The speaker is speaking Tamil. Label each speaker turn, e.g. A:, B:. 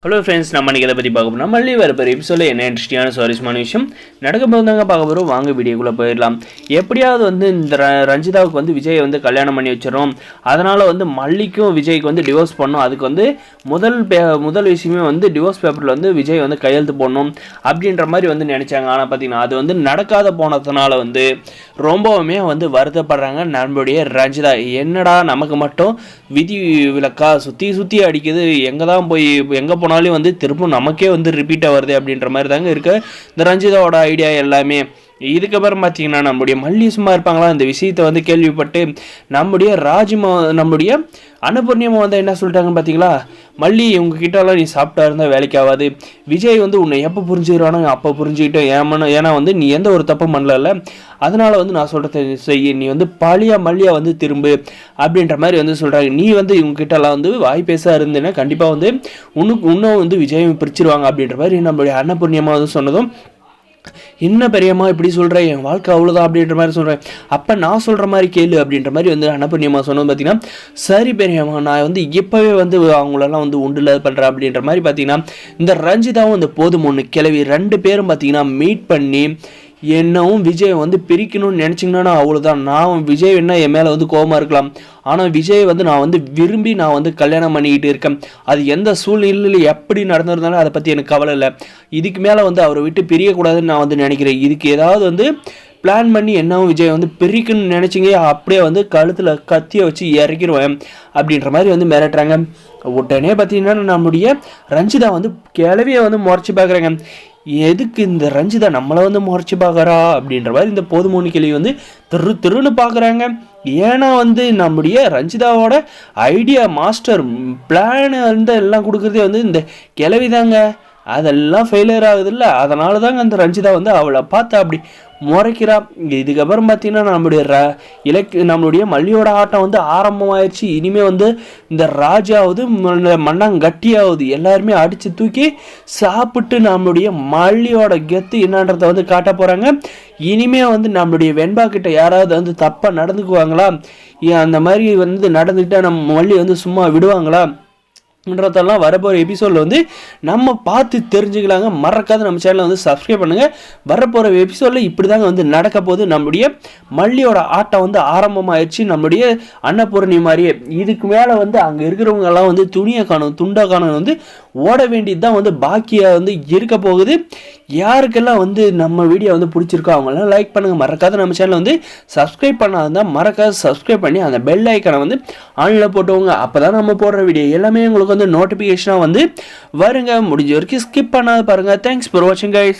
A: ஹலோ ஃப்ரெண்ட்ஸ், நம்ம இன்றைக்கி எதை பற்றி பார்க்க போகிறோம். மல்லி வரப்போகிற எபிசோடில் என்ன இன்ட்ரெஸ்டிங்கான சுவாரஸ்யமான விஷயம் நடக்க போதாங்க பார்க்க போகிறோம். வாங்க வீடியோக்குள்ளே போயிடலாம். எப்படியாவது இந்த ரஞ்சிதாவுக்கு விஜய் கல்யாணம் பண்ணி வச்சிடறோம். அதனால் மல்லிக்கும் விஜய்க்கு டிவோர்ஸ் பண்ணணும். அதுக்கு முதல் விஷயமே டிவோர்ஸ் பேப்பரில் விஜய் கையெழுத்து போடணும் அப்படின்ற மாதிரி நினச்சாங்க. ஆனால் பார்த்தீங்கன்னா அது நடக்காத போனதுனால ரொம்பவுமே வருத்தப்படுறாங்க. நம்மளுடைய ரஞ்சிதா, என்னடா நமக்கு மட்டும் விதி விலக்கா சுற்றி அடிக்குது, எங்கே போனாலும் திரும்ப நமக்கே ரிப்பீட்டாக வருது அப்படின்ற மாதிரி தாங்க இருக்கு இந்த ரஞ்சிதாவோட ஐடியா எல்லாமே. இதுக்கப்புறம் பார்த்தீங்கன்னா நம்முடைய மல்லி சும்மா இருப்பாங்களா, இந்த விஷயத்தை கேள்விப்பட்டு நம்முடைய அன்னபூர்ணியம்மா என்ன சொல்லிட்டாங்கன்னு பார்த்தீங்களா, மல்லி உங்ககிட்டலாம் நீ சாப்பிட்டா இருந்தால் வேலைக்கு ஆகாது. விஜய் உன்னை எப்போ புரிஞ்சுக்கிறானோ அப்போ புரிஞ்சுக்கிட்டோம். ஏன்னா நீ எந்த ஒரு தப்பும் பண்ணல, அதனால் நான் சொல்கிறத செய்ய, நீ மல்லியா திரும்பு அப்படின்ற மாதிரி சொல்கிறாங்க. நீ இவங்ககிட்டலாம் வாய் பேச இருந்தேன்னா கண்டிப்பாக இன்னும் விஜயம் பிரிச்சிருவாங்க அப்படின்ற மாதிரி நம்மளுடைய அன்னபூர்ணியம்மா சொன்னதும், என்ன பெரியம்மா இப்படி சொல்கிறேன், என் வாழ்க்கை அவ்வளோதான் அப்படின்ற மாதிரி சொல்கிறேன், அப்போ நான் சொல்கிற மாதிரி கேளு அப்படின்ற மாதிரி அன்னபூர்ணியம்மா சொன்னது பார்த்தீங்கன்னா, சரி பெரியம்மா நான் இப்போவே அவங்களெல்லாம் உண்டுல பண்ணுறேன் அப்படின்ற மாதிரி பார்த்தீங்கன்னா, இந்த ரஞ்சிதாவும் போதும் ஒன்று கிளவி 2 பேரும் பார்த்தீங்கன்னா மீட் பண்ணி என்னவும் விஜய் பிரிக்கணும்னு நினச்சிங்கன்னா அவ்வளோதான். நான் விஜய் என்ன என் மேலே கோபமாக இருக்கலாம், ஆனால் விஜய் நான் விரும்பி நான் கல்யாணம் பண்ணிக்கிட்டு இருக்கேன். அது எந்த சூழ்நிலையில் எப்படி நடந்திருந்தாலும் அதை பற்றி எனக்கு கவலை இல்லை. இதுக்கு மேலே அவரை விட்டு பிரியக்கூடாதுன்னு நான் நினைக்கிறேன். இதுக்கு ஏதாவது பிளான் பண்ணி என்னவும் விஜய் பிரிக்கணும்னு நினச்சிங்க, அப்படியே கழுத்தில் கத்தியை வச்சு இறக்கிடுவேன் அப்படின்ற மாதிரி மிரட்டுறாங்க. உடனே பார்த்தீங்கன்னா நம்முடைய ரஞ்சிதா கிளவியை முறைச்சி பார்க்குறாங்க. எதுக்கு இந்த ரஞ்சிதா நம்மளை முறைச்சி பார்க்குறா அப்படின்ற மாதிரி இந்த போதுமோனி கிளவி திருன்னு பார்க்குறாங்க. ஏன்னா நம்முடைய ரஞ்சிதாவோட ஐடியா மாஸ்டர் பிளான் எல்லாம் கொடுக்குறதே இந்த கிளவி தாங்க. அதெல்லாம் ஃபெயிலியர் ஆகுது இல்லை, அதனால தாங்க அந்த ரஞ்சிதா அவளை பார்த்து அப்படி முறைக்கிறா. இதுக்கப்புறம் பார்த்தீங்கன்னா நம்மளுடைய மல்லியோட ஆட்டம் ஆரம்பமாயிடுச்சு. இனிமேல் இந்த ராஜாவது மண்ணாங்கட்டியாவது எல்லாருமே அடித்து தூக்கி சாப்பிட்டு நம்மளுடைய மல்லியோட கெத்து என்னன்றதை காட்ட போகிறாங்க. இனிமேல் நம்மளுடைய வெண்பா கிட்ட யாராவது தப்பாக நடந்துக்குவாங்களா, அந்த மாதிரி நடந்துக்கிட்டால் நம்ம மல்லி சும்மா விடுவாங்களா ன்றதெல்லாம் வரப்போகிற எபிசோடில் நம்ம பார்த்து தெரிஞ்சுக்கலாங்க. மறக்காத நம்ம சேனலை சப்ஸ்கிரைப் பண்ணுங்கள். வரப்போகிற எபிசோடில் இப்படி தாங்க நடக்க போது. நம்முடைய மல்லியோட ஆட்டம் ஆரம்பமாகிடுச்சு. நம்முடைய அன்னபூரணி மாதிரியே இதுக்கு மேலே அங்கே இருக்கிறவங்கெல்லாம் துணியை காணும் துண்டை காணும் ஓட வேண்டியது தான் பாக்கியாக இருக்க போகுது. யாருக்கெல்லாம் நம்ம வீடியோ பிடிச்சிருக்கோ அவங்களாம் லைக் பண்ணுங்கள். மறக்காத நம்ம சேனலை சப்ஸ்கிரைப் பண்ணாதான் மறக்காத சப்ஸ்கிரைப் பண்ணி அந்த பெல் ஐக்கனை ஆன்லைனில் போட்டுவோங்க. அப்போ தான் நம்ம போடுற வீடியோ எல்லாமே உங்களுக்கு நோட்டிஃபிகேஷனாக வருங்க. முடிஞ்ச வரைக்கும் ஸ்கிப் பண்ணாத பாருங்கள். தேங்க்ஸ் ஃபார் வாட்சிங் கைஸ்.